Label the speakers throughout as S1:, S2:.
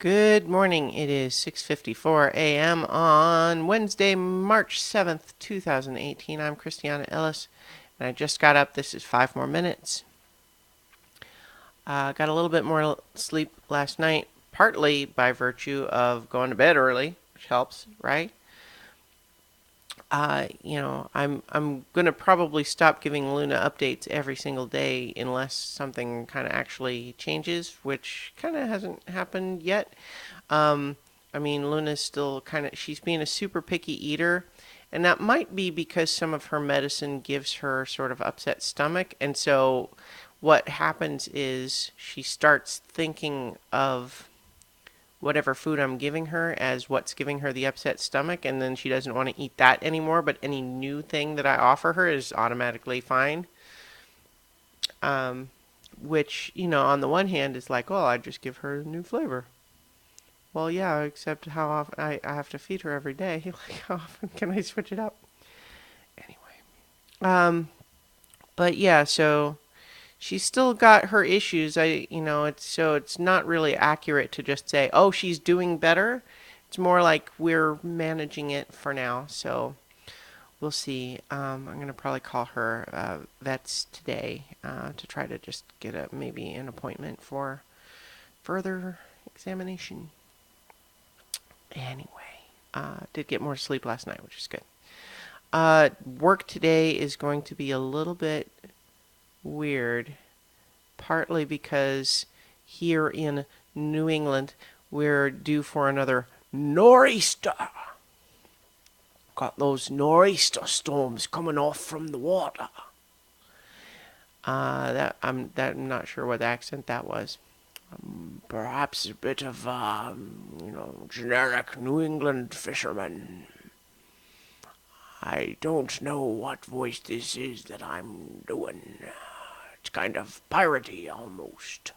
S1: Good morning. It is 6:54 a.m. on Wednesday, March 7th, 2018. I'm Christiana Ellis, and I just got up. This is 5 more minutes. Got a little bit more sleep last night, partly by virtue of going to bed early, which helps, right? I'm gonna probably stop giving Luna updates every single day unless something kind of actually changes, which kind of hasn't happened yet. Um, I mean, Luna's still she's being a super picky eater, and that might be because some of her medicine gives her sort of upset stomach, and so what happens is she starts thinking of whatever food I'm giving her as what's giving her the upset stomach, and then she doesn't want to eat that anymore, but any new thing that I offer her is automatically fine. Um, which, on the one hand is like, well, I just give her a new flavor. Well, yeah, except how often I have to feed her every day. Like, how often can I switch it up? Anyway. Um, but yeah, so she's still got her issues. It's not really accurate to just say, "Oh, she's doing better." It's more like we're managing it for now. So we'll see. I'm gonna probably call her vets today to try to just get maybe an appointment for further examination. Anyway, did get more sleep last night, which is good. Work today is going to be a little bit weird, partly because here in New England we're due for another nor'easter. Got those nor'easter storms coming off from the water. I'm not sure what accent that was. Perhaps a bit of generic New England fisherman. I don't know what voice this is that I'm doing. It's kind of piratey almost.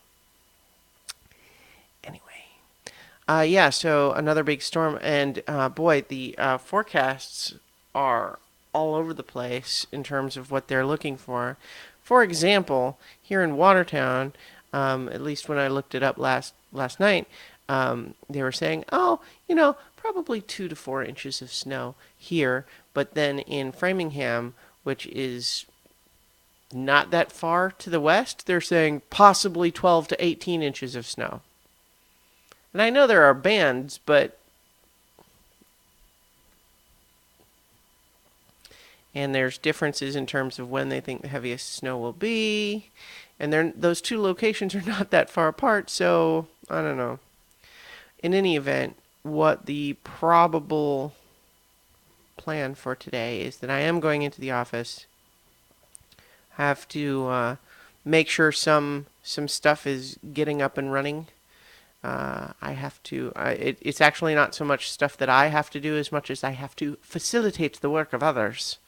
S1: Anyway, yeah. So another big storm, and boy, the forecasts are all over the place in terms of what they're looking for. For example, here in Watertown, at least when I looked it up last night, they were saying, oh, probably 2 to 4 inches of snow here. But then in Framingham, which is not that far to the west, they're saying possibly 12 to 18 inches of snow. And I know there are bands, but and there's differences in terms of when they think the heaviest snow will be, and those two locations are not that far apart, so I don't know. In any event, what the probable plan for today is that I am going into the office, have to make sure some stuff is getting up and running. I have to. It's actually not so much stuff that I have to do as much as I have to facilitate the work of others,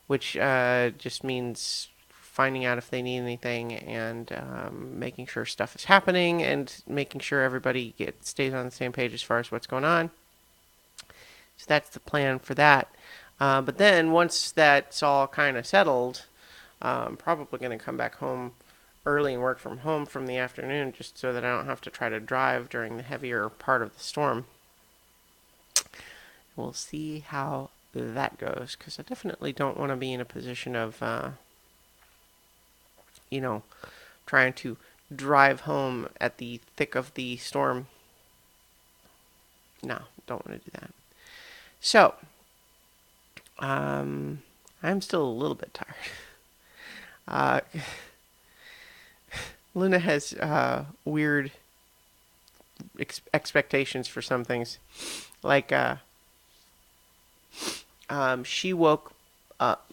S1: which just means finding out if they need anything and making sure stuff is happening and making sure everybody stays on the same page as far as what's going on. So that's the plan for that. But then once that's all kind of settled, I'm probably going to come back home early and work from home from the afternoon just so that I don't have to try to drive during the heavier part of the storm. We'll see how that goes, because I definitely don't want to be in a position of, trying to drive home at the thick of the storm. No, don't want to do that. So, I'm still a little bit tired. Luna has weird expectations for some things. Like, she woke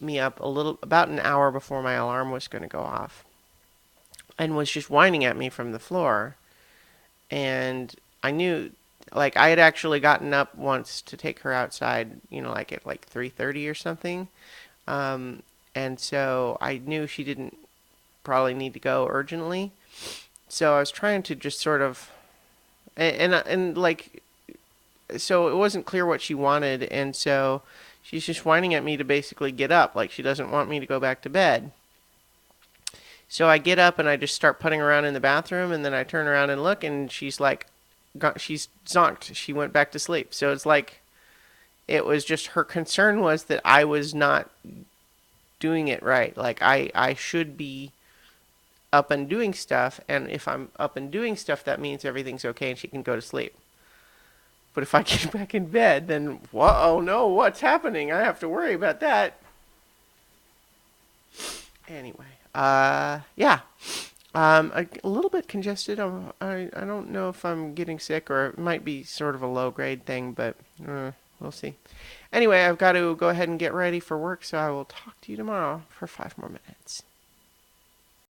S1: me up about an hour before my alarm was going to go off, and was just whining at me from the floor. And I knew, like, I had actually gotten up once to take her outside, like at like 3:30 or something. And so I knew she didn't probably need to go urgently. So I was trying to just sort of, and like, so it wasn't clear what she wanted, and so she's just whining at me to basically get up, like she doesn't want me to go back to bed. So I get up and I just start putting around in the bathroom, and then I turn around and look, and she's like she's zonked. She went back to sleep. So it's like it was just her concern was that I was not doing it right. Like I should be up and doing stuff, and if I'm up and doing stuff, that means everything's okay and she can go to sleep. But if I get back in bed, then oh no, what's happening? I have to worry about that. Anyway, yeah. A little bit congested. I don't know if I'm getting sick or it might be sort of a low grade thing, but we'll see. Anyway, I've got to go ahead and get ready for work, so I will talk to you tomorrow for 5 more minutes.